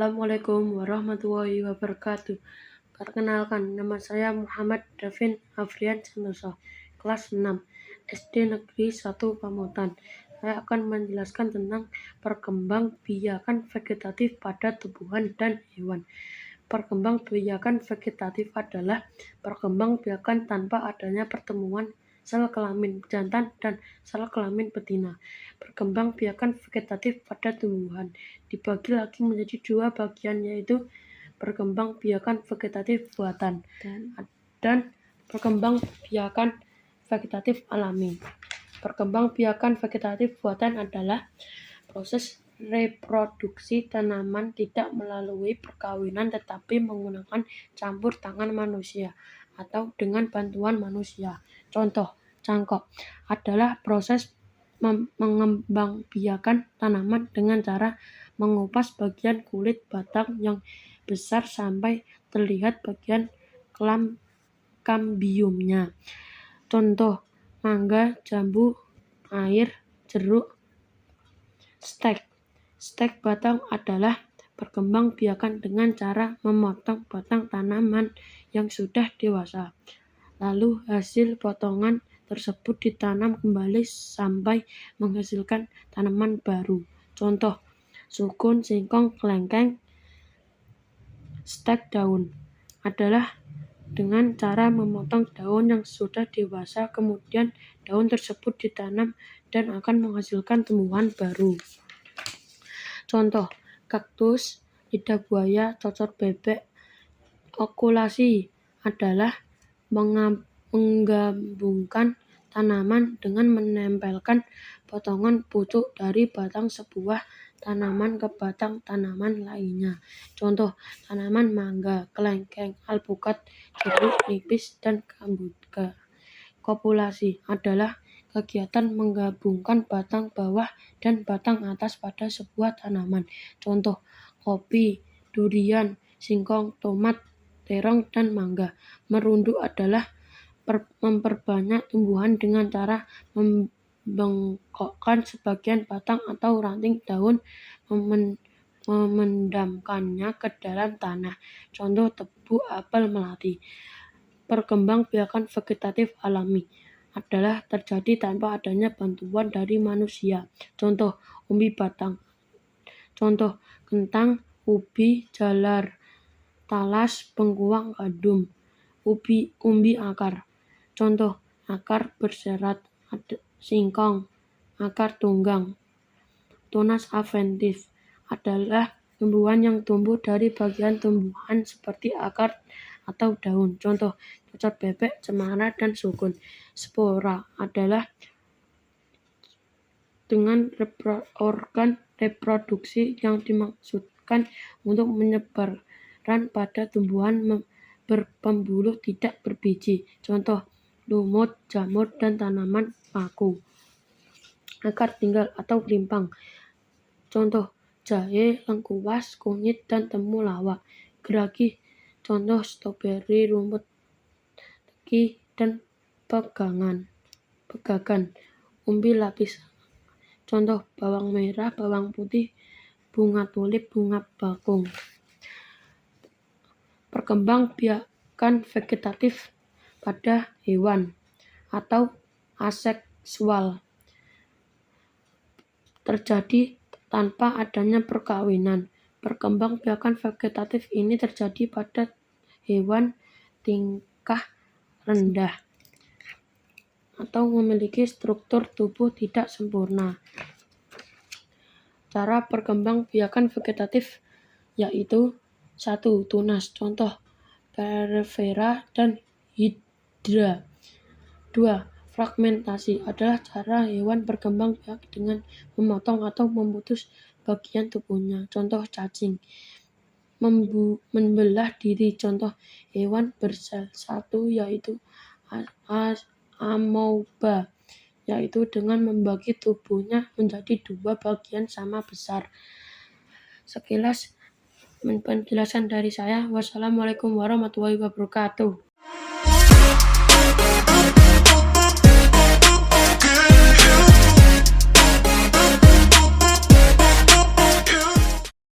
Assalamualaikum warahmatullahi wabarakatuh. Perkenalkan, nama saya Muhammad Davin Afrian Santoso, kelas 6, SD Negeri 1 Pamutan. Saya akan menjelaskan tentang perkembangbiakan vegetatif pada tumbuhan dan hewan. Perkembangbiakan vegetatif adalah perkembangbiakan tanpa adanya pertemuan sel kelamin jantan dan sel kelamin betina. Perkembangbiakan vegetatif pada tumbuhan dibagi lagi menjadi dua bagian, yaitu perkembangbiakan vegetatif buatan dan perkembangbiakan vegetatif alami. Perkembangbiakan vegetatif buatan adalah proses reproduksi tanaman tidak melalui perkawinan tetapi menggunakan campur tangan manusia atau dengan bantuan manusia. Contoh, cangkok adalah proses mengembangbiakan tanaman dengan cara mengupas bagian kulit batang yang besar sampai terlihat bagian kambiumnya. Contoh, mangga, jambu, air, jeruk, stek. Stek batang adalah perkembangbiakan dengan cara memotong batang tanaman yang sudah dewasa. Lalu hasil potongan tersebut ditanam kembali sampai menghasilkan tanaman baru. Contoh, sukun, singkong, kelengkeng. Stek daun adalah dengan cara memotong daun yang sudah dewasa, kemudian daun tersebut ditanam dan akan menghasilkan tumbuhan baru. Contoh, kaktus, lidah buaya, cocor bebek. Okulasi adalah menggabungkan tanaman dengan menempelkan potongan pucuk dari batang sebuah tanaman ke batang tanaman lainnya. Contoh, tanaman mangga, kelengkeng, alpukat, jeruk nipis, dan kambuga. Kopulasi adalah kegiatan menggabungkan batang bawah dan batang atas pada sebuah tanaman. Contoh, kopi, durian, singkong, tomat, terong, dan mangga. Merunduk adalah memperbanyak tumbuhan dengan cara membengkokkan sebagian batang atau ranting daun, memendamkannya ke dalam tanah. Contoh, tebu, apel, melati. Perkembangbiakan vegetatif alami adalah terjadi tanpa adanya bantuan dari manusia. Contoh, umbi batang. Contoh, kentang, ubi, jalar, talas, bengkuang, kadum. Umbi akar. Contoh, akar berserat, singkong, akar tunggang. Tunas adventif adalah tumbuhan yang tumbuh dari bagian tumbuhan seperti akar atau daun. Contoh, cocor bebek, cemara, dan sukun. Spora adalah dengan organ reproduksi yang dimaksudkan untuk menyebaran pada tumbuhan berpembuluh tidak berbiji. Contoh, lumut, jamur, dan tanaman paku. Akar tinggal atau rimpang. Contoh, jahe, lengkuas, kunyit, dan temulawak. Geragi. Contoh, stroberi, rumput teki, dan pegagan. Umbi lapis. Contoh, bawang merah, bawang putih, bunga tulip, bunga bakung. Perkembangbiakan vegetatif pada hewan atau aseksual terjadi tanpa adanya perkawinan. Perkembangbiakan vegetatif ini terjadi pada hewan tingkah rendah atau memiliki struktur tubuh tidak sempurna. Cara perkembangbiakan vegetatif yaitu 1. Tunas. Contoh, Pervera dan Hydra. 2. Fragmentasi adalah cara hewan berkembang biak dengan memotong atau memutus bagian tubuhnya. Contoh, cacing. Membelah diri. Contoh, hewan bersel 1 yaitu amoeba, yaitu dengan membagi tubuhnya menjadi dua bagian sama besar. Sekilas penjelasan dari saya. Wassalamualaikum warahmatullahi wabarakatuh.